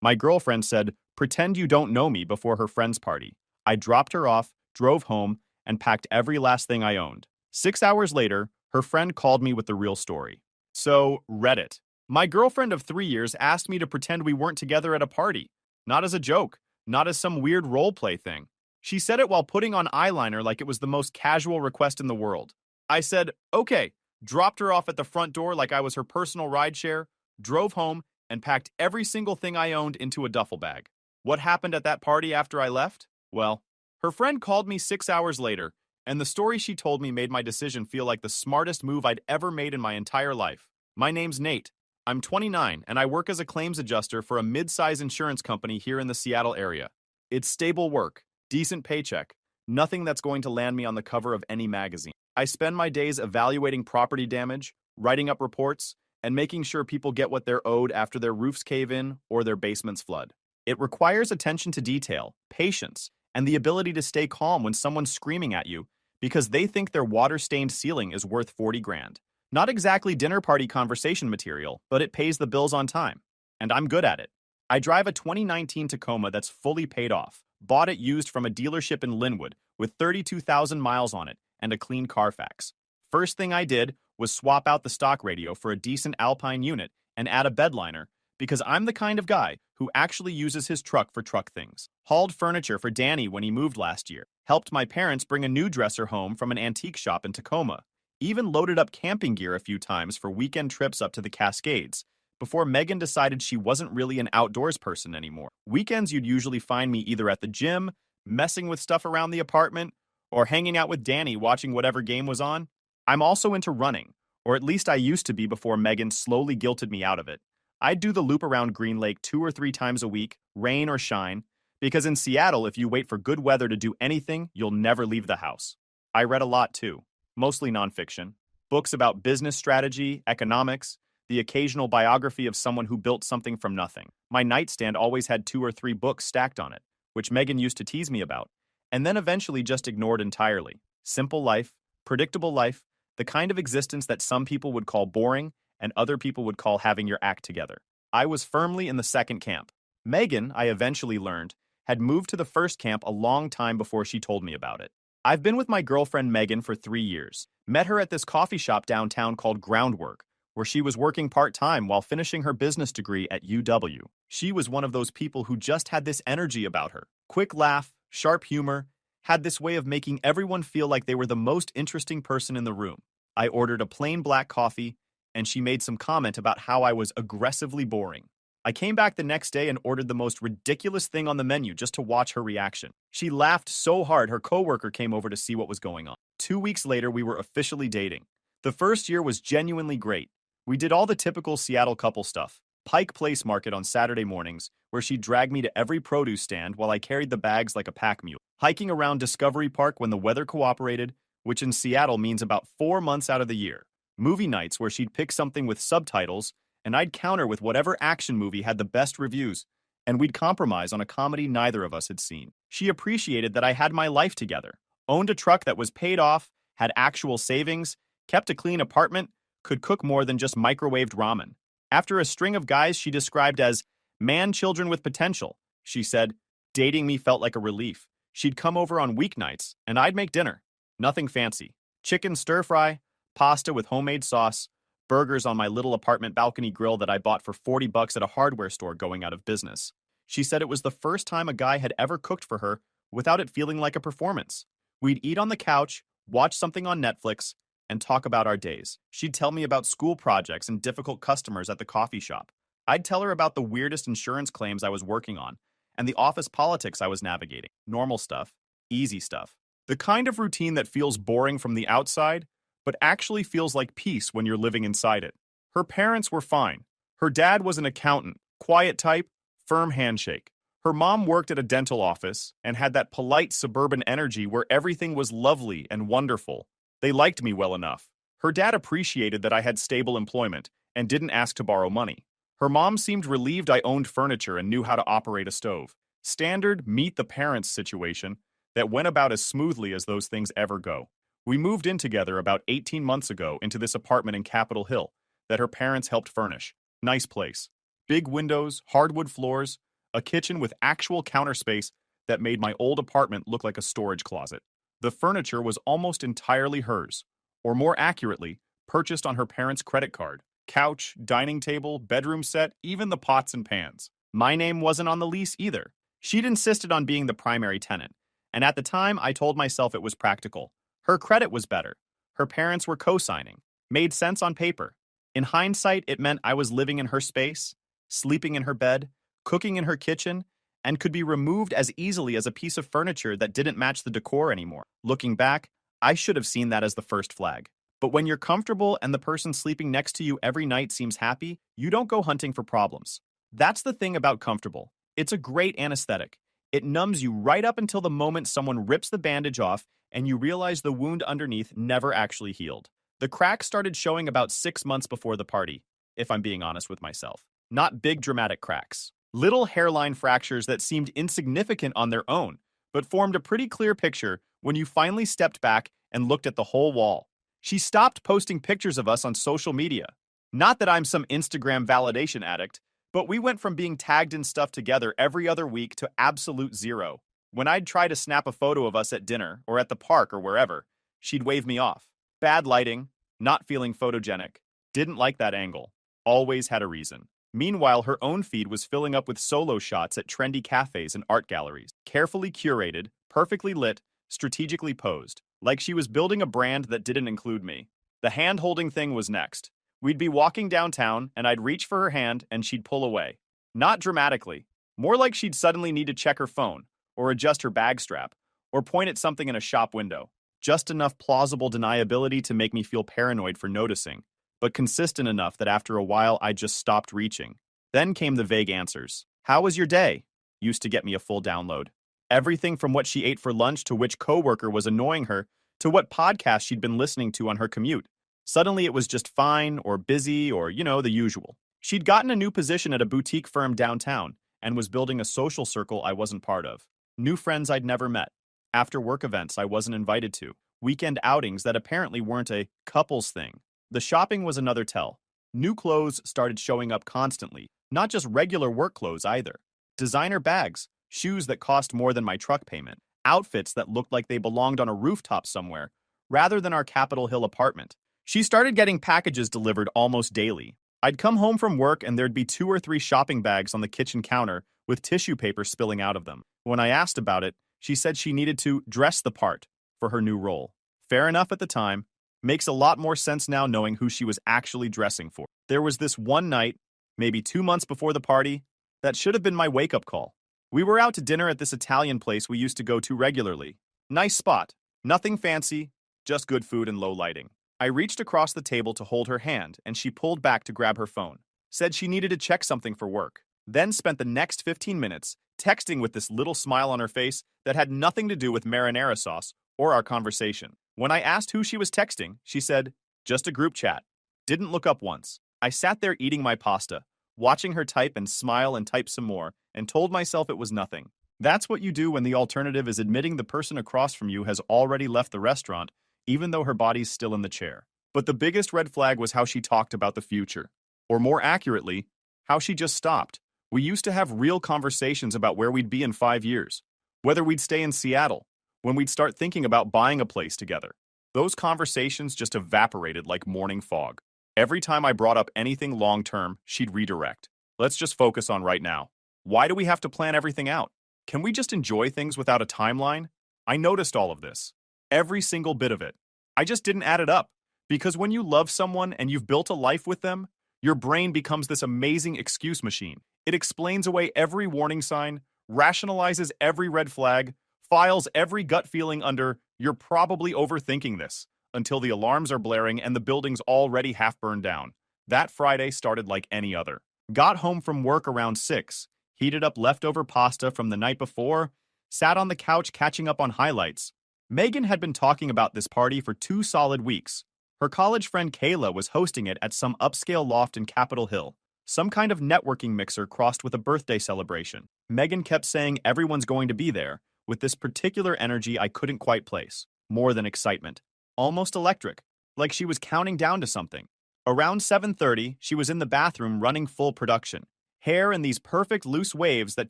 My girlfriend said, "Pretend you don't know me," before her friend's party. I dropped her off, drove home, and packed every last thing I owned. 6 hours later, her friend called me with the real story. So, Reddit. My girlfriend of 3 years asked me to pretend we weren't together at a party. Not as a joke, not as some weird role play thing. She said it while putting on eyeliner like it was the most casual request in the world. I said, okay, dropped her off at the front door like I was her personal rideshare, drove home, and packed every single thing I owned into a duffel bag. What happened at that party after I left? Well, her friend called me 6 hours later, and the story she told me made my decision feel like the smartest move I'd ever made in my entire life. My name's Nate. I'm 29, and I work as a claims adjuster for a mid-size insurance company here in the Seattle area. It's stable work, decent paycheck, nothing that's going to land me on the cover of any magazine. I spend my days evaluating property damage, writing up reports, and making sure people get what they're owed after their roofs cave in or their basements flood. It requires attention to detail, patience, and the ability to stay calm when someone's screaming at you because they think their water-stained ceiling is worth 40 grand. Not exactly dinner party conversation material, but it pays the bills on time. And I'm good at it. I drive a 2019 Tacoma that's fully paid off, bought it used from a dealership in Linwood with 32,000 miles on it and a clean Carfax. First thing I did was swap out the stock radio for a decent Alpine unit and add a bedliner because I'm the kind of guy who actually uses his truck for truck things. Hauled furniture for Danny when he moved last year. Helped my parents bring a new dresser home from an antique shop in Tacoma. Even loaded up camping gear a few times for weekend trips up to the Cascades, before Megan decided she wasn't really an outdoors person anymore. Weekends you'd usually find me either at the gym, messing with stuff around the apartment, or hanging out with Danny watching whatever game was on. I'm also into running, or at least I used to be before Megan slowly guilted me out of it. I'd do the loop around Green Lake 2 or 3 times a week, rain or shine, because in Seattle, if you wait for good weather to do anything, you'll never leave the house. I read a lot too. Mostly nonfiction, books about business strategy, economics, the occasional biography of someone who built something from nothing. My nightstand always had 2 or 3 books stacked on it, which Megan used to tease me about, and then eventually just ignored entirely. Simple life, predictable life, the kind of existence that some people would call boring and other people would call having your act together. I was firmly in the second camp. Megan, I eventually learned, had moved to the first camp a long time before she told me about it. I've been with my girlfriend Megan for 3 years. Met her at this coffee shop downtown called Groundwork, where she was working part-time while finishing her business degree at UW. She was one of those people who just had this energy about her. Quick laugh, sharp humor, had this way of making everyone feel like they were the most interesting person in the room. I ordered a plain black coffee, and she made some comment about how I was aggressively boring. I came back the next day and ordered the most ridiculous thing on the menu just to watch her reaction. She laughed so hard her coworker came over to see what was going on. 2 weeks later, we were officially dating. The first year was genuinely great. We did all the typical Seattle couple stuff. Pike Place Market on Saturday mornings, where she'd drag me to every produce stand while I carried the bags like a pack mule. Hiking around Discovery Park when the weather cooperated, which in Seattle means about 4 months out of the year. Movie nights where she'd pick something with subtitles, and I'd counter with whatever action movie had the best reviews, and we'd compromise on a comedy neither of us had seen. She appreciated that I had my life together, owned a truck that was paid off, had actual savings, kept a clean apartment, could cook more than just microwaved ramen. After a string of guys she described as man-children with potential, she said, dating me felt like a relief. She'd come over on weeknights, and I'd make dinner. Nothing fancy. Chicken stir-fry, pasta with homemade sauce, burgers on my little apartment balcony grill that I bought for $40 at a hardware store going out of business. She said it was the first time a guy had ever cooked for her without it feeling like a performance. We'd eat on the couch, watch something on Netflix, and talk about our days. She'd tell me about school projects and difficult customers at the coffee shop. I'd tell her about the weirdest insurance claims I was working on and the office politics I was navigating. Normal stuff, easy stuff. The kind of routine that feels boring from the outside, but actually feels like peace when you're living inside it. Her parents were fine. Her dad was an accountant, quiet type, firm handshake. Her mom worked at a dental office and had that polite suburban energy where everything was lovely and wonderful. They liked me well enough. Her dad appreciated that I had stable employment and didn't ask to borrow money. Her mom seemed relieved I owned furniture and knew how to operate a stove. Standard meet-the-parents situation that went about as smoothly as those things ever go. We moved in together about 18 months ago into this apartment in Capitol Hill that her parents helped furnish. Nice place. Big windows, hardwood floors, a kitchen with actual counter space that made my old apartment look like a storage closet. The furniture was almost entirely hers, or more accurately, purchased on her parents' credit card. Couch, dining table, bedroom set, even the pots and pans. My name wasn't on the lease either. She'd insisted on being the primary tenant, and at the time I told myself it was practical. Her credit was better. Her parents were co-signing. Made sense on paper. In hindsight, it meant I was living in her space, sleeping in her bed, cooking in her kitchen, and could be removed as easily as a piece of furniture that didn't match the decor anymore. Looking back, I should have seen that as the first flag. But when you're comfortable and the person sleeping next to you every night seems happy, you don't go hunting for problems. That's the thing about comfortable. It's a great anesthetic. It numbs you right up until the moment someone rips the bandage off and you realize the wound underneath never actually healed. The cracks started showing about 6 months before the party, if I'm being honest with myself. Not big dramatic cracks. Little hairline fractures that seemed insignificant on their own, but formed a pretty clear picture when you finally stepped back and looked at the whole wall. She stopped posting pictures of us on social media. Not that I'm some Instagram validation addict, but we went from being tagged in stuff together every other week to absolute zero. When I'd try to snap a photo of us at dinner or at the park or wherever, she'd wave me off. Bad lighting, not feeling photogenic, didn't like that angle, always had a reason. Meanwhile, her own feed was filling up with solo shots at trendy cafes and art galleries, carefully curated, perfectly lit, strategically posed, like she was building a brand that didn't include me. The hand-holding thing was next. We'd be walking downtown, and I'd reach for her hand, and she'd pull away. Not dramatically, more like she'd suddenly need to check her phone, or adjust her bag strap, or point at something in a shop window. Just enough plausible deniability to make me feel paranoid for noticing, but consistent enough that after a while I just stopped reaching. Then came the vague answers. How was your day? Used to get me a full download. Everything from what she ate for lunch to which coworker was annoying her to what podcast she'd been listening to on her commute. Suddenly it was just fine or busy or, the usual. She'd gotten a new position at a boutique firm downtown and was building a social circle I wasn't part of. New friends I'd never met. After work events I wasn't invited to. Weekend outings that apparently weren't a couples thing. The shopping was another tell. New clothes started showing up constantly, not just regular work clothes either. Designer bags, shoes that cost more than my truck payment, outfits that looked like they belonged on a rooftop somewhere, rather than our Capitol Hill apartment. She started getting packages delivered almost daily. I'd come home from work and there'd be 2 or 3 shopping bags on the kitchen counter with tissue paper spilling out of them. When I asked about it, she said she needed to dress the part for her new role. Fair enough at the time. Makes a lot more sense now knowing who she was actually dressing for. There was this one night, maybe 2 months before the party, that should have been my wake-up call. We were out to dinner at this Italian place we used to go to regularly. Nice spot. Nothing fancy, just good food and low lighting. I reached across the table to hold her hand, and she pulled back to grab her phone. Said she needed to check something for work. Then spent the next 15 minutes texting with this little smile on her face that had nothing to do with marinara sauce or our conversation. When I asked who she was texting, she said, just a group chat. Didn't look up once. I sat there eating my pasta, watching her type and smile and type some more, and told myself it was nothing. That's what you do when the alternative is admitting the person across from you has already left the restaurant, even though her body's still in the chair. But the biggest red flag was how she talked about the future. Or more accurately, how she just stopped. We used to have real conversations about where we'd be in 5 years, whether we'd stay in Seattle, when we'd start thinking about buying a place together. Those conversations just evaporated like morning fog. Every time I brought up anything long-term, she'd redirect. Let's just focus on right now. Why do we have to plan everything out? Can we just enjoy things without a timeline? I noticed all of this. Every single bit of it. I just didn't add it up. Because when you love someone and you've built a life with them, your brain becomes this amazing excuse machine. It explains away every warning sign, rationalizes every red flag, files every gut feeling under, you're probably overthinking this, until the alarms are blaring and the building's already half burned down. That Friday started like any other. Got home from work around 6, heated up leftover pasta from the night before, sat on the couch catching up on highlights. Megan had been talking about this party for 2 solid weeks. Her college friend Kayla was hosting it at some upscale loft in Capitol Hill. Some kind of networking mixer crossed with a birthday celebration. Megan kept saying everyone's going to be there, with this particular energy I couldn't quite place. More than excitement. Almost electric, like she was counting down to something. Around 7:30, she was in the bathroom running full production. Hair in these perfect loose waves that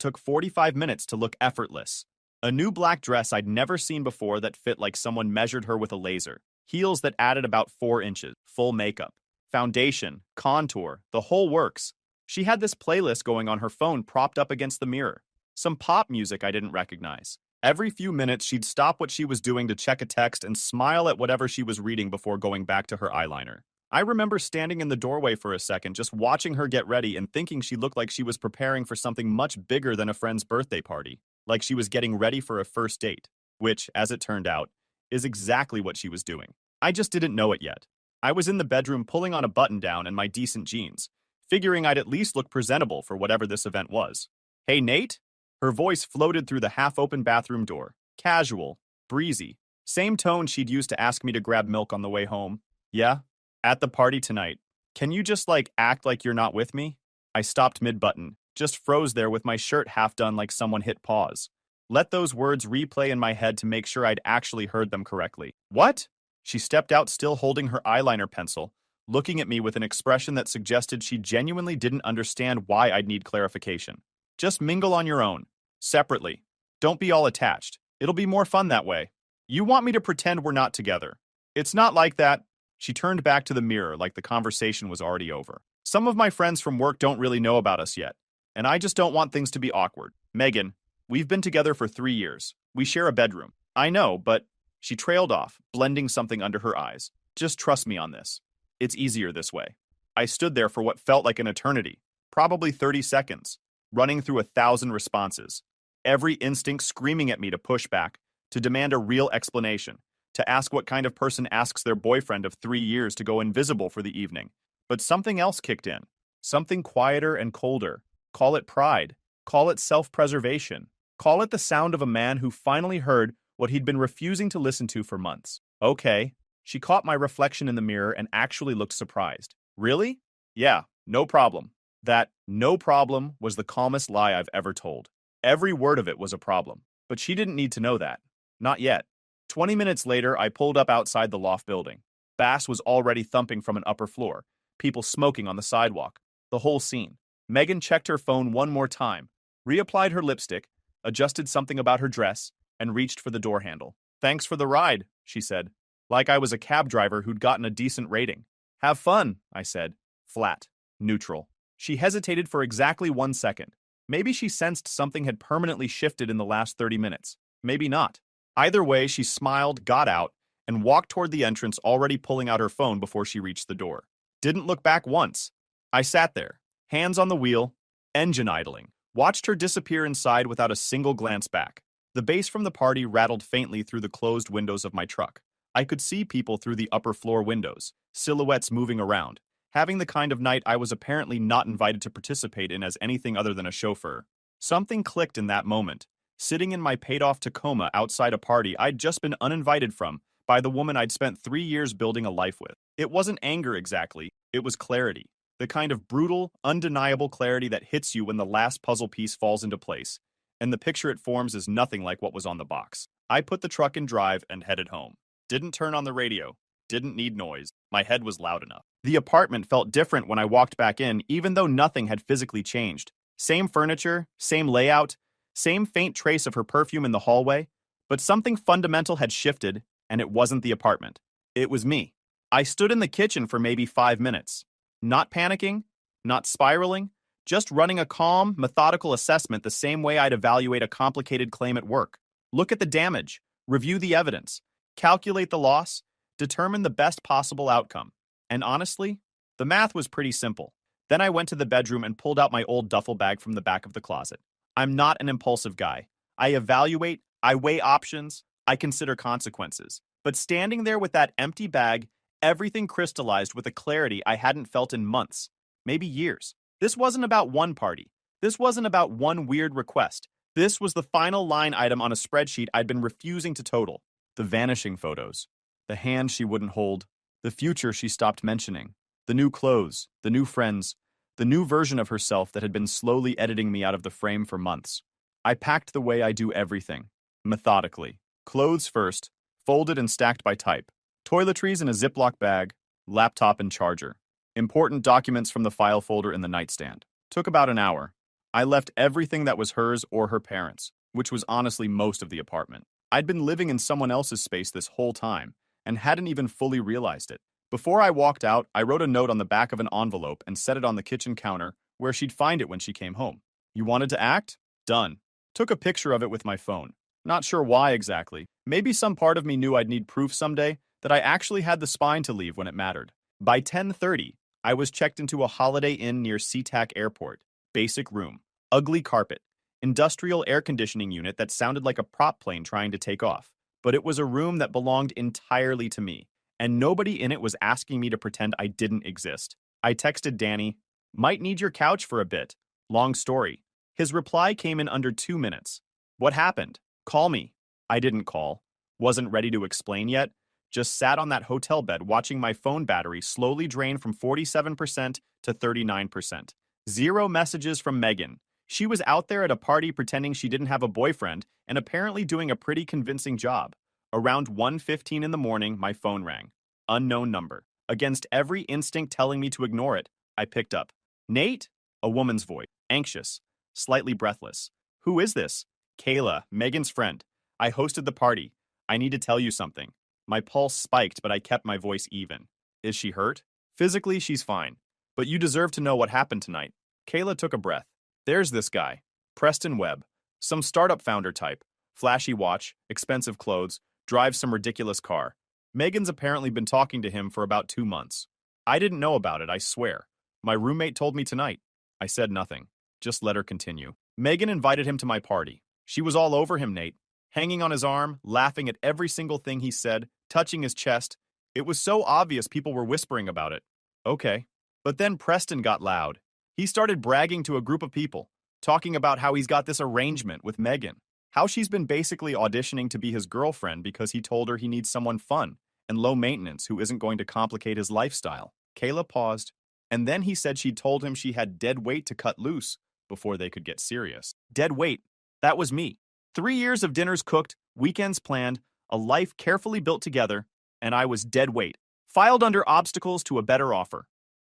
took 45 minutes to look effortless. A new black dress I'd never seen before that fit like someone measured her with a laser. Heels that added about 4 inches. Full makeup. Foundation. Contour. The whole works. She had this playlist going on her phone propped up against the mirror. Some pop music I didn't recognize. Every few minutes, she'd stop what she was doing to check a text and smile at whatever she was reading before going back to her eyeliner. I remember standing in the doorway for a second, just watching her get ready and thinking she looked like she was preparing for something much bigger than a friend's birthday party, like she was getting ready for a first date, which, as it turned out, is exactly what she was doing. I just didn't know it yet. I was in the bedroom pulling on a button-down and my decent jeans, figuring I'd at least look presentable for whatever this event was. "Hey, Nate?" Her voice floated through the half-open bathroom door. Casual, breezy. Same tone she'd used to ask me to grab milk on the way home. "Yeah? At the party tonight. Can you just, act like you're not with me?" I stopped mid-button, just froze there with my shirt half done like someone hit pause. Let those words replay in my head to make sure I'd actually heard them correctly. "What?" She stepped out still holding her eyeliner pencil, looking at me with an expression that suggested she genuinely didn't understand why I'd need clarification. "Just mingle on your own. Separately. Don't be all attached. It'll be more fun that way." "You want me to pretend we're not together?" "It's not like that." She turned back to the mirror like the conversation was already over. "Some of my friends from work don't really know about us yet, and I just don't want things to be awkward. Megan, we've been together for 3 years. We share a bedroom." "I know, but..." She trailed off, blending something under her eyes. "Just trust me on this. It's easier this way." I stood there for what felt like an eternity, probably 30 seconds, running through 1,000 responses. Every instinct screaming at me to push back, to demand a real explanation, to ask what kind of person asks their boyfriend of 3 years to go invisible for the evening. But something else kicked in. Something quieter and colder. Call it pride. Call it self-preservation. Call it the sound of a man who finally heard what he'd been refusing to listen to for months. "Okay." She caught my reflection in the mirror and actually looked surprised. "Really?" "Yeah, no problem." That "no problem" was the calmest lie I've ever told. Every word of it was a problem. But she didn't need to know that. Not yet. 20 minutes later, I pulled up outside the loft building. Bass was already thumping from an upper floor, people smoking on the sidewalk. The whole scene. Megan checked her phone one more time, reapplied her lipstick, adjusted something about her dress, and reached for the door handle. "Thanks for the ride," she said, like I was a cab driver who'd gotten a decent rating. "Have fun," I said. Flat. Neutral. She hesitated for exactly 1 second. Maybe she sensed something had permanently shifted in the last 30 minutes. Maybe not. Either way, she smiled, got out, and walked toward the entrance, already pulling out her phone before she reached the door. Didn't look back once. I sat there, hands on the wheel, engine idling, watched her disappear inside without a single glance back. The bass from the party rattled faintly through the closed windows of my truck. I could see people through the upper floor windows, silhouettes moving around, having the kind of night I was apparently not invited to participate in as anything other than a chauffeur. Something clicked in that moment, sitting in my paid-off Tacoma outside a party I'd just been uninvited from by the woman I'd spent 3 years building a life with. It wasn't anger exactly, it was clarity. The kind of brutal, undeniable clarity that hits you when the last puzzle piece falls into place, and the picture it forms is nothing like what was on the box. I put the truck in drive and headed home. Didn't turn on the radio. Didn't need noise. My head was loud enough. The apartment felt different when I walked back in, even though nothing had physically changed. Same furniture, same layout, same faint trace of her perfume in the hallway, but something fundamental had shifted, and it wasn't the apartment. It was me. I stood in the kitchen for maybe 5 minutes. Not panicking, not spiraling, just running a calm, methodical assessment the same way I'd evaluate a complicated claim at work. Look at the damage, review the evidence, calculate the loss, determine the best possible outcome. And honestly, the math was pretty simple. Then I went to the bedroom and pulled out my old duffel bag from the back of the closet. I'm not an impulsive guy. I evaluate, I weigh options, I consider consequences. But standing there with that empty bag, everything crystallized with a clarity I hadn't felt in months, maybe years. This wasn't about one party. This wasn't about one weird request. This was the final line item on a spreadsheet I'd been refusing to total. The vanishing photos. The hand she wouldn't hold. The future she stopped mentioning. The new clothes. The new friends. The new version of herself that had been slowly editing me out of the frame for months. I packed the way I do everything. Methodically. Clothes first, folded and stacked by type. Toiletries in a Ziploc bag. Laptop and charger. Important documents from the file folder in the nightstand. Took about an hour. I left everything that was hers or her parents', which was honestly most of the apartment. I'd been living in someone else's space this whole time and hadn't even fully realized it. Before I walked out, I wrote a note on the back of an envelope and set it on the kitchen counter where she'd find it when she came home. You wanted to act? Done. Took a picture of it with my phone. Not sure why exactly. Maybe some part of me knew I'd need proof someday that I actually had the spine to leave when it mattered. By 10:30, I was checked into a Holiday Inn near SeaTac Airport. Basic room. Ugly carpet. Industrial air conditioning unit that sounded like a prop plane trying to take off. But it was a room that belonged entirely to me, and nobody in it was asking me to pretend I didn't exist. I texted Danny, "Might need your couch for a bit. Long story." His reply came in under 2 minutes. "What happened? Call me." I didn't call. Wasn't ready to explain yet. Just sat on that hotel bed watching my phone battery slowly drain from 47% to 39%. Zero messages from Megan. She was out there at a party pretending she didn't have a boyfriend and apparently doing a pretty convincing job. Around 1:15 in the morning, my phone rang. Unknown number. Against every instinct telling me to ignore it, I picked up. "Nate?" A woman's voice. Anxious. Slightly breathless. "Who is this?" "Kayla, Megan's friend. I hosted the party. I need to tell you something." My pulse spiked, but I kept my voice even. "Is she hurt?" "Physically, she's fine. But you deserve to know what happened tonight." Kayla took a breath. "There's this guy. Preston Webb. Some startup founder type. Flashy watch, expensive clothes, drives some ridiculous car. Megan's apparently been talking to him for about 2 months. I didn't know about it, I swear. My roommate told me tonight." I said nothing. Just let her continue. "Megan invited him to my party. She was all over him, Nate. Hanging on his arm, laughing at every single thing he said, touching his chest. It was so obvious people were whispering about it." "Okay." But then Preston got loud. He started bragging to a group of people, talking about how he's got this arrangement with Megan, how she's been basically auditioning to be his girlfriend because he told her he needs someone fun and low maintenance who isn't going to complicate his lifestyle. Kayla paused, and then he said she told him she had dead weight to cut loose before they could get serious. Dead weight. That was me. 3 years of dinners cooked, weekends planned, a life carefully built together, and I was dead weight. Filed under obstacles to a better offer.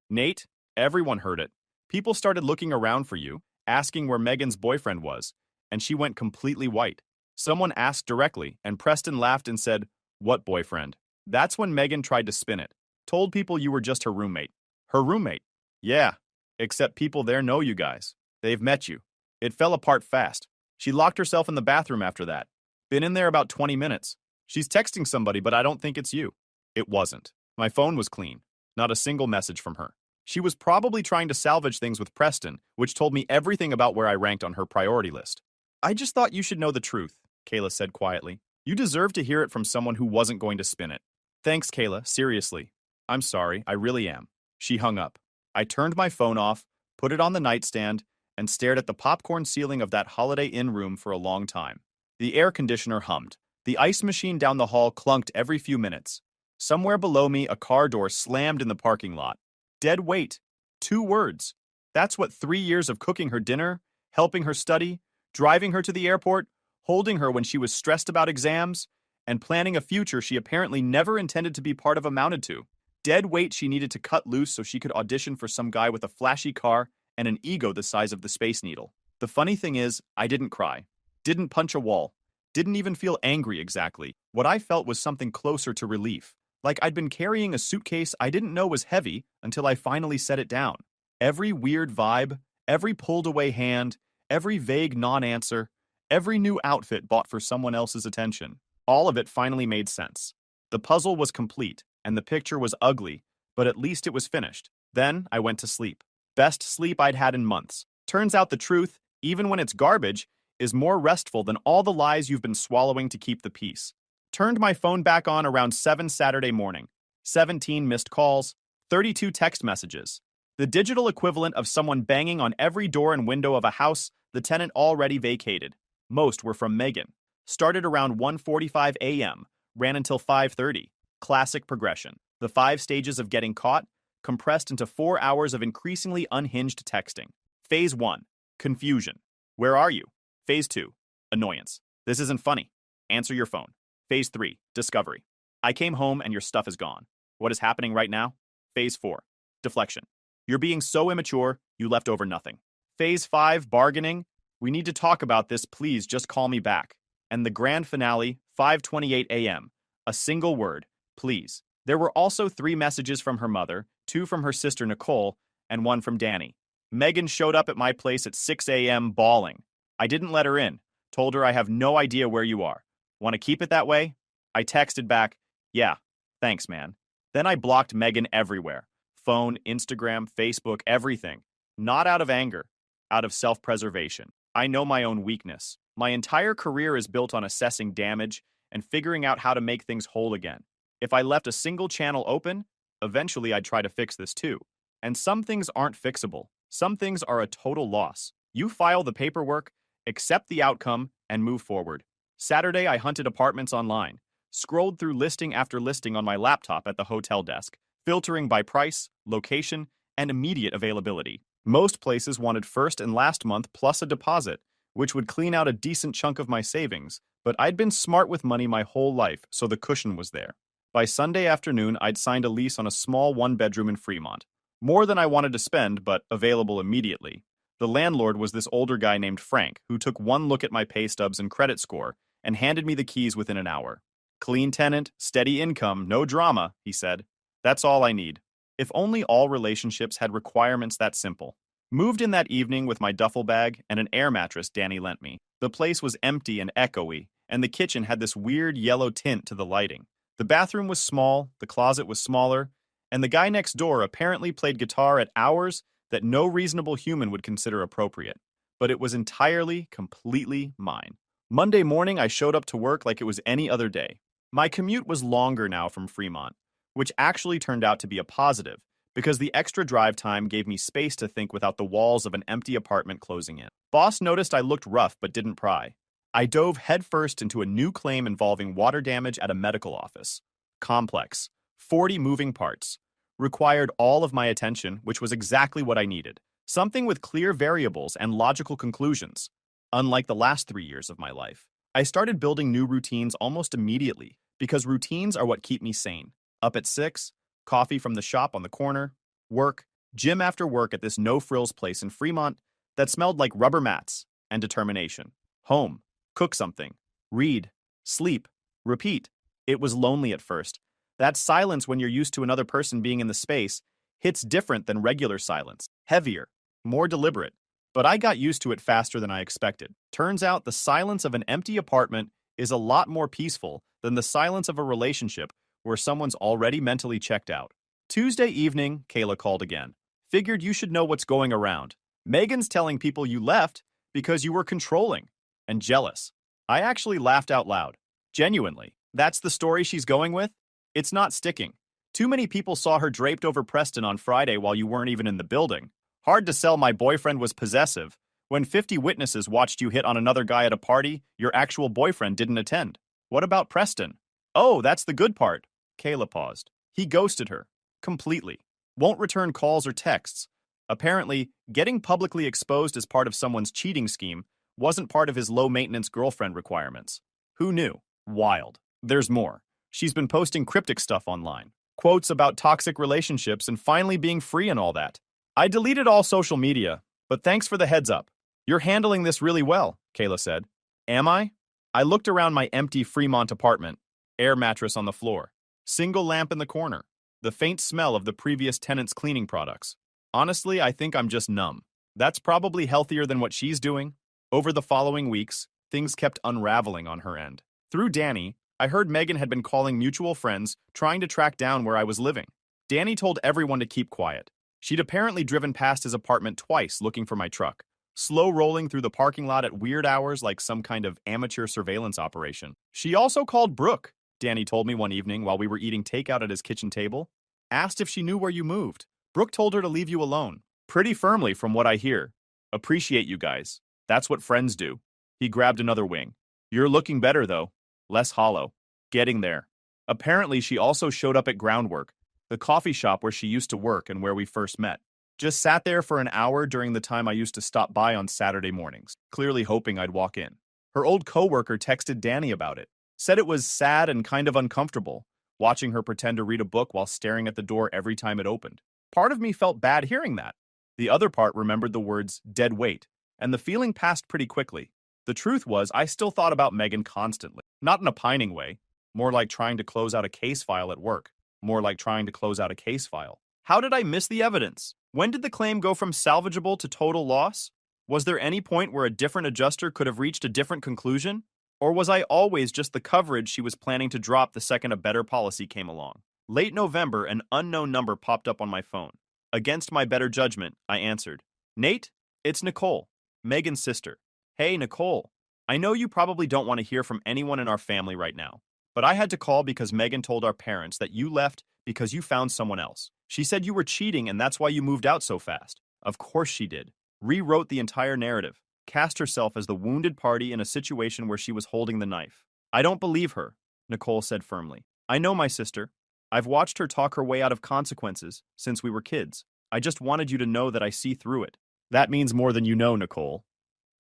"Nate, everyone heard it. People started looking around for you, asking where Megan's boyfriend was, and she went completely white. Someone asked directly, and Preston laughed and said, 'What boyfriend?' That's when Megan tried to spin it. Told people you were just her roommate." "Her roommate?" "Yeah, except people there know you guys. They've met you. It fell apart fast. She locked herself in the bathroom after that. Been in there about 20 minutes. She's texting somebody, but I don't think it's you." It wasn't. My phone was clean. Not a single message from her. She was probably trying to salvage things with Preston, which told me everything about where I ranked on her priority list. "I just thought you should know the truth," Kayla said quietly. "You deserve to hear it from someone who wasn't going to spin it." "Thanks, Kayla, seriously." "I'm sorry, I really am." She hung up. I turned my phone off, put it on the nightstand, and stared at the popcorn ceiling of that Holiday Inn room for a long time. The air conditioner hummed. The ice machine down the hall clunked every few minutes. Somewhere below me, a car door slammed in the parking lot. Dead weight. 2 words. That's what 3 years of cooking her dinner, helping her study, driving her to the airport, holding her when she was stressed about exams, and planning a future she apparently never intended to be part of amounted to. Dead weight she needed to cut loose so she could audition for some guy with a flashy car and an ego the size of the Space Needle. The funny thing is, I didn't cry. Didn't punch a wall. Didn't even feel angry exactly. What I felt was something closer to relief. Like I'd been carrying a suitcase I didn't know was heavy until I finally set it down. Every weird vibe, every pulled away hand, every vague non-answer, every new outfit bought for someone else's attention. All of it finally made sense. The puzzle was complete, and the picture was ugly, but at least it was finished. Then I went to sleep. Best sleep I'd had in months. Turns out the truth, even when it's garbage, is more restful than all the lies you've been swallowing to keep the peace. Turned my phone back on around 7 Saturday morning. 17 missed calls, 32 text messages. The digital equivalent of someone banging on every door and window of a house the tenant already vacated. Most were from Megan. Started around 1:45 a.m., ran until 5:30. Classic progression. The 5 stages of getting caught, compressed into 4 hours of increasingly unhinged texting. Phase 1. Confusion. Where are you? Phase 2. Annoyance. This isn't funny. Answer your phone. Phase 3. Discovery. I came home and your stuff is gone. What is happening right now? Phase 4. Deflection. You're being so immature, you left over nothing. Phase 5, bargaining. We need to talk about this, please just call me back. And the grand finale, 5:28 a.m. A single word, please. There were also 3 messages from her mother, 2 from her sister Nicole, and 1 from Danny. Megan showed up at my place at 6 a.m. bawling. I didn't let her in. Told her I have no idea where you are. Want to keep it that way? I texted back, yeah, thanks, man. Then I blocked Megan everywhere. Phone, Instagram, Facebook, everything. Not out of anger, out of self-preservation. I know my own weakness. My entire career is built on assessing damage and figuring out how to make things whole again. If I left a single channel open, eventually I'd try to fix this too. And some things aren't fixable. Some things are a total loss. You file the paperwork, accept the outcome, and move forward. Saturday, I hunted apartments online, scrolled through listing after listing on my laptop at the hotel desk, filtering by price, location, and immediate availability. Most places wanted first and last month plus a deposit, which would clean out a decent chunk of my savings, but I'd been smart with money my whole life, so the cushion was there. By Sunday afternoon, I'd signed a lease on a small 1-bedroom in Fremont. More than I wanted to spend, but available immediately. The landlord was this older guy named Frank, who took one look at my pay stubs and credit score and handed me the keys within an hour. Clean tenant, steady income, no drama, he said. That's all I need. If only all relationships had requirements that simple. Moved in that evening with my duffel bag and an air mattress Danny lent me. The place was empty and echoey, and the kitchen had this weird yellow tint to the lighting. The bathroom was small, the closet was smaller, and the guy next door apparently played guitar at hours that no reasonable human would consider appropriate. But it was entirely, completely mine. Monday morning, I showed up to work like it was any other day. My commute was longer now from Fremont, which actually turned out to be a positive, because the extra drive time gave me space to think without the walls of an empty apartment closing in. Boss noticed I looked rough but didn't pry. I dove headfirst into a new claim involving water damage at a medical office. Complex. 40 moving parts. Required all of my attention, which was exactly what I needed. Something with clear variables and logical conclusions. Unlike the last 3 years of my life, I started building new routines almost immediately, because routines are what keep me sane. Up at 6, coffee from the shop on the corner, work, gym after work at this no-frills place in Fremont that smelled like rubber mats, and determination. Home, cook something, read, sleep, repeat. It was lonely at first. That silence when you're used to another person being in the space hits different than regular silence. Heavier, more deliberate. But I got used to it faster than I expected. Turns out the silence of an empty apartment is a lot more peaceful than the silence of a relationship where someone's already mentally checked out. Tuesday evening, Kayla called again. Figured you should know what's going around. Megan's telling people you left because you were controlling and jealous. I actually laughed out loud. Genuinely. That's the story she's going with? It's not sticking. Too many people saw her draped over Preston on Friday while you weren't even in the building. Hard to sell my boyfriend was possessive when 50 witnesses watched you hit on another guy at a party your actual boyfriend didn't attend. What about Preston? Oh, that's the good part. Kayla paused. He ghosted her. Completely. Won't return calls or texts. Apparently, getting publicly exposed as part of someone's cheating scheme wasn't part of his low-maintenance girlfriend requirements. Who knew? Wild. There's more. She's been posting cryptic stuff online. Quotes about toxic relationships and finally being free and all that. I deleted all social media, but thanks for the heads up. You're handling this really well, Kayla said. Am I? I looked around my empty Fremont apartment. Air mattress on the floor. Single lamp in the corner. The faint smell of the previous tenant's cleaning products. Honestly, I think I'm just numb. That's probably healthier than what she's doing. Over the following weeks, things kept unraveling on her end. Through Danny, I heard Megan had been calling mutual friends, trying to track down where I was living. Danny told everyone to keep quiet. She'd apparently driven past his apartment twice looking for my truck, slow rolling through the parking lot at weird hours like some kind of amateur surveillance operation. She also called Brooke, Danny told me one evening while we were eating takeout at his kitchen table. Asked if she knew where you moved. Brooke told her to leave you alone. Pretty firmly from what I hear. Appreciate you guys. That's what friends do. He grabbed another wing. You're looking better though. Less hollow. Getting there. Apparently she also showed up at Groundwork, the coffee shop where she used to work and where we first met. Just sat there for an hour during the time I used to stop by on Saturday mornings, clearly hoping I'd walk in. Her old coworker texted Danny about it. Said it was sad and kind of uncomfortable, watching her pretend to read a book while staring at the door every time it opened. Part of me felt bad hearing that. The other part remembered the words dead weight, and the feeling passed pretty quickly. The truth was, I still thought about Megan constantly. Not in a pining way, more like trying to close out a case file at work. More like trying to close out a case file. How did I miss the evidence? When did the claim go from salvageable to total loss? Was there any point where a different adjuster could have reached a different conclusion? Or was I always just the coverage she was planning to drop the second a better policy came along? Late November, an unknown number popped up on my phone. Against my better judgment, I answered. Nate, it's Nicole, Megan's sister. Hey, Nicole. I know you probably don't want to hear from anyone in our family right now, but I had to call because Megan told our parents that you left because you found someone else. She said you were cheating and that's why you moved out so fast. Of course she did. Rewrote the entire narrative. Cast herself as the wounded party in a situation where she was holding the knife. I don't believe her, Nicole said firmly. I know my sister. I've watched her talk her way out of consequences since we were kids. I just wanted you to know that I see through it. That means more than you know, Nicole.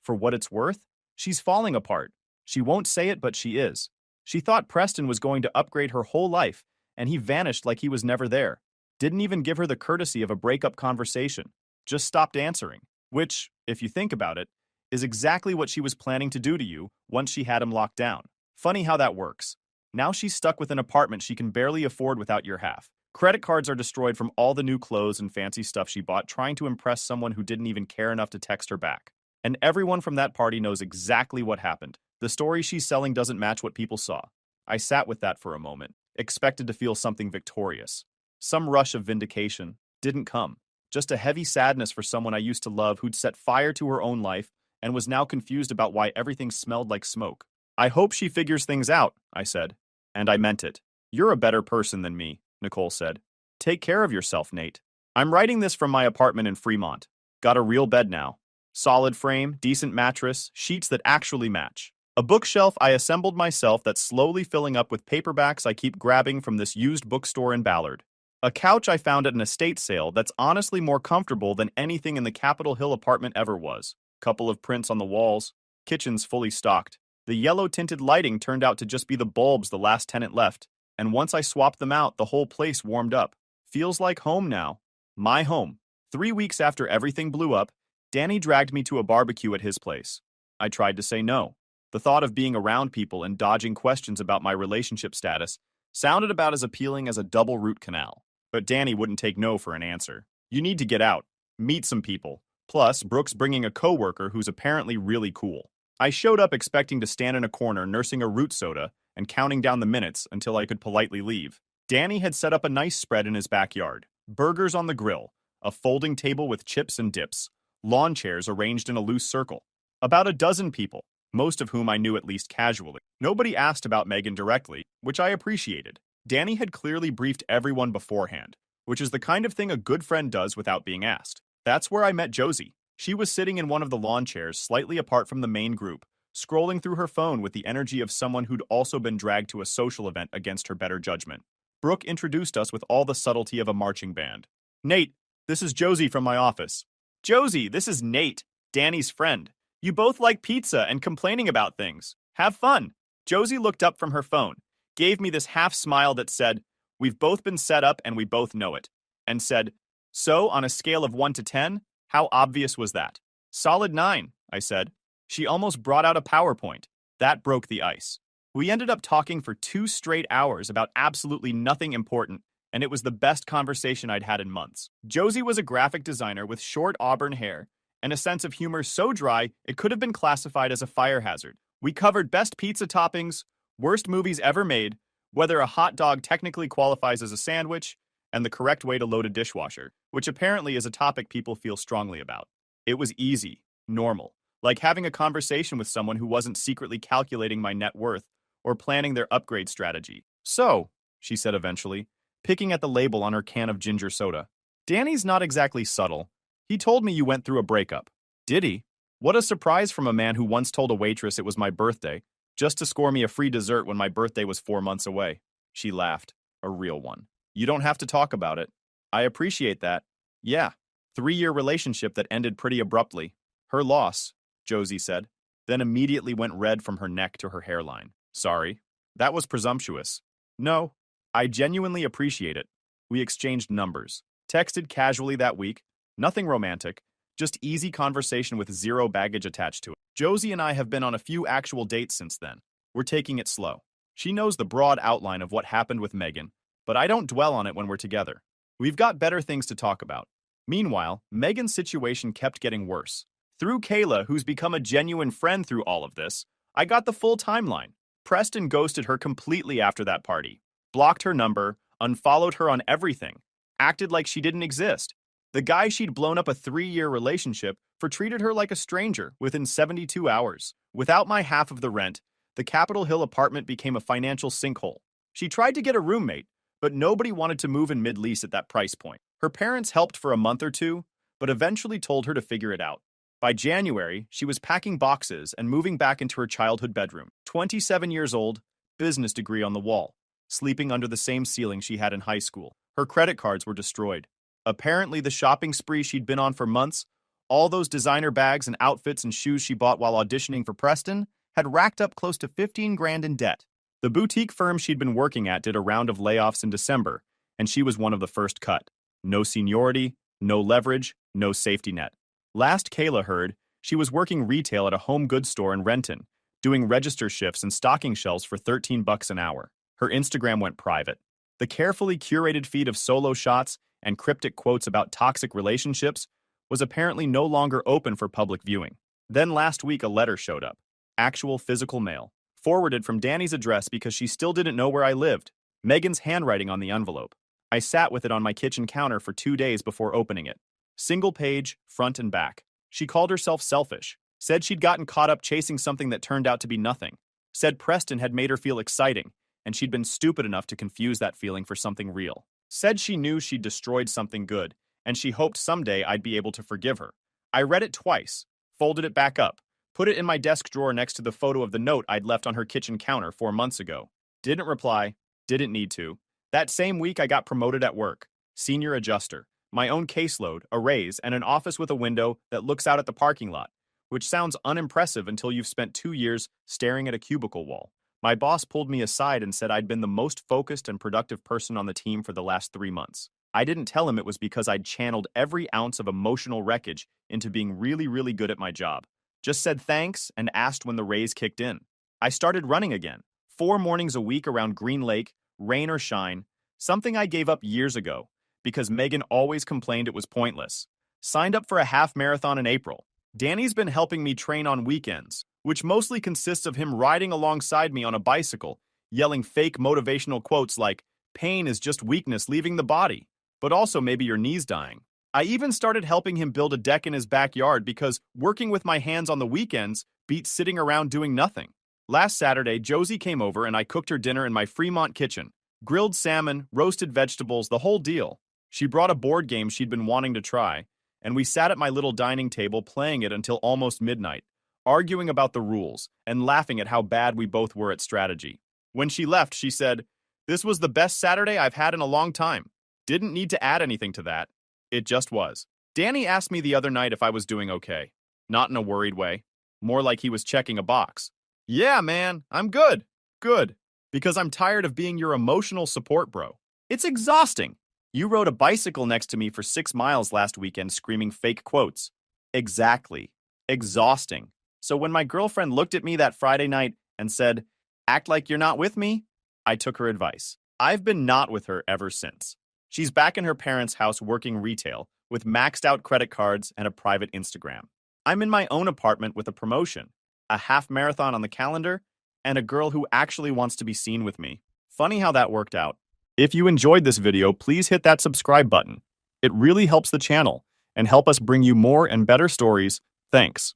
For what it's worth, she's falling apart. She won't say it, but she is. She thought Preston was going to upgrade her whole life, and he vanished like he was never there. Didn't even give her the courtesy of a breakup conversation. Just stopped answering. Which, if you think about it, is exactly what she was planning to do to you once she had him locked down. Funny how that works. Now she's stuck with an apartment she can barely afford without your half. Credit cards are destroyed from all the new clothes and fancy stuff she bought trying to impress someone who didn't even care enough to text her back. And everyone from that party knows exactly what happened. The story she's selling doesn't match what people saw. I sat with that for a moment, expected to feel something victorious. Some rush of vindication didn't come. Just a heavy sadness for someone I used to love who'd set fire to her own life and was now confused about why everything smelled like smoke. I hope she figures things out, I said. And I meant it. You're a better person than me, Nicole said. Take care of yourself, Nate. I'm writing this from my apartment in Fremont. Got a real bed now. Solid frame, decent mattress, sheets that actually match. A bookshelf I assembled myself that's slowly filling up with paperbacks I keep grabbing from this used bookstore in Ballard. A couch I found at an estate sale that's honestly more comfortable than anything in the Capitol Hill apartment ever was. Couple of prints on the walls. Kitchen's fully stocked. The yellow-tinted lighting turned out to just be the bulbs the last tenant left. And once I swapped them out, the whole place warmed up. Feels like home now. My home. 3 weeks after everything blew up, Danny dragged me to a barbecue at his place. I tried to say no. The thought of being around people and dodging questions about my relationship status sounded about as appealing as a double root canal. But Danny wouldn't take no for an answer. You need to get out. Meet some people. Plus, Brooke's bringing a coworker who's apparently really cool. I showed up expecting to stand in a corner nursing a root soda and counting down the minutes until I could politely leave. Danny had set up a nice spread in his backyard. Burgers on the grill, a folding table with chips and dips, lawn chairs arranged in a loose circle. About a dozen people, most of whom I knew at least casually. Nobody asked about Megan directly, which I appreciated. Danny had clearly briefed everyone beforehand, which is the kind of thing a good friend does without being asked. That's where I met Josie. She was sitting in one of the lawn chairs slightly apart from the main group, scrolling through her phone with the energy of someone who'd also been dragged to a social event against her better judgment. Brooke introduced us with all the subtlety of a marching band. Nate, this is Josie from my office. Josie, this is Nate, Danny's friend. You both like pizza and complaining about things. Have fun. Josie looked up from her phone, gave me this half smile that said, we've both been set up and we both know it, and said, so on a scale of 1 to 10, how obvious was that? Solid 9, I said. She almost brought out a PowerPoint. That broke the ice. We ended up talking for 2 straight hours about absolutely nothing important, and it was the best conversation I'd had in months. Josie was a graphic designer with short auburn hair and a sense of humor so dry it could have been classified as a fire hazard. We covered best pizza toppings, worst movies ever made, whether a hot dog technically qualifies as a sandwich, and the correct way to load a dishwasher, which apparently is a topic people feel strongly about. It was easy, normal, like having a conversation with someone who wasn't secretly calculating my net worth or planning their upgrade strategy. So, she said eventually, picking at the label on her can of ginger soda, Danny's not exactly subtle. He told me you went through a breakup. Did he? What a surprise from a man who once told a waitress it was my birthday, just to score me a free dessert when my birthday was 4 months away. She laughed. A real one. You don't have to talk about it. I appreciate that. Yeah. 3-year relationship that ended pretty abruptly. Her loss, Josie said, then immediately went red from her neck to her hairline. Sorry. That was presumptuous. No. I genuinely appreciate it. We exchanged numbers. Texted casually that week, Nothing romantic, just easy conversation with zero baggage attached to it. Josie and I have been on a few actual dates since then. We're taking it slow. She knows the broad outline of what happened with Megan, but I don't dwell on it when we're together. We've got better things to talk about. Meanwhile, Megan's situation kept getting worse. Through Kayla, who's become a genuine friend through all of this, I got the full timeline. Preston ghosted her completely after that party, blocked her number, unfollowed her on everything, acted like she didn't exist. The guy she'd blown up a 3-year relationship for treated her like a stranger within 72 hours. Without my half of the rent, the Capitol Hill apartment became a financial sinkhole. She tried to get a roommate, but nobody wanted to move in mid-lease at that price point. Her parents helped for a month or two, but eventually told her to figure it out. By January, she was packing boxes and moving back into her childhood bedroom. 27 years old, business degree on the wall, sleeping under the same ceiling she had in high school. Her credit cards were destroyed. Apparently, the shopping spree she'd been on for months, all those designer bags and outfits and shoes she bought while auditioning for Preston, had racked up close to 15 grand in debt. The boutique firm she'd been working at did a round of layoffs in December, and she was one of the first cut. No seniority, no leverage, no safety net. Last Kayla heard, she was working retail at a home goods store in Renton, doing register shifts and stocking shelves for $13 an hour. Her Instagram went private. The carefully curated feed of solo shots and cryptic quotes about toxic relationships was apparently no longer open for public viewing. Then last week a letter showed up. Actual physical mail. Forwarded from Danny's address because she still didn't know where I lived. Megan's handwriting on the envelope. I sat with it on my kitchen counter for 2 days before opening it. Single page, front and back. She called herself selfish. Said she'd gotten caught up chasing something that turned out to be nothing. Said Preston had made her feel exciting, and she'd been stupid enough to confuse that feeling for something real. Said she knew she'd destroyed something good, and she hoped someday I'd be able to forgive her. I read it twice, folded it back up, put it in my desk drawer next to the photo of the note I'd left on her kitchen counter 4 months ago. Didn't reply, didn't need to. That same week I got promoted at work. Senior adjuster. My own caseload, a raise, and an office with a window that looks out at the parking lot, which sounds unimpressive until you've spent 2 years staring at a cubicle wall. My boss pulled me aside and said I'd been the most focused and productive person on the team for the last 3 months. I didn't tell him it was because I'd channeled every ounce of emotional wreckage into being really, really good at my job. Just said thanks and asked when the raise kicked in. I started running again. 4 mornings a week around Green Lake, rain or shine, something I gave up years ago because Megan always complained it was pointless. Signed up for a half marathon in April. Danny's been helping me train on weekends, which mostly consists of him riding alongside me on a bicycle, yelling fake motivational quotes like, "Pain is just weakness leaving the body, but also maybe your knees dying." I even started helping him build a deck in his backyard because working with my hands on the weekends beats sitting around doing nothing. Last Saturday, Josie came over and I cooked her dinner in my Fremont kitchen. Grilled salmon, roasted vegetables, the whole deal. She brought a board game she'd been wanting to try, and we sat at my little dining table playing it until almost midnight, arguing about the rules and laughing at how bad we both were at strategy. When she left, she said, "This was the best Saturday I've had in a long time." Didn't need to add anything to that. It just was. Danny asked me the other night if I was doing okay. Not in a worried way. More like he was checking a box. "Yeah, man, I'm good. Good. Because I'm tired of being your emotional support bro. It's exhausting. You rode a bicycle next to me for 6 miles last weekend screaming fake quotes." Exactly. Exhausting. So when my girlfriend looked at me that Friday night and said, "Act like you're not with me," I took her advice. I've been not with her ever since. She's back in her parents' house working retail with maxed out credit cards and a private Instagram. I'm in my own apartment with a promotion, a half marathon on the calendar, and a girl who actually wants to be seen with me. Funny how that worked out. If you enjoyed this video, please hit that subscribe button. It really helps the channel and help us bring you more and better stories. Thanks.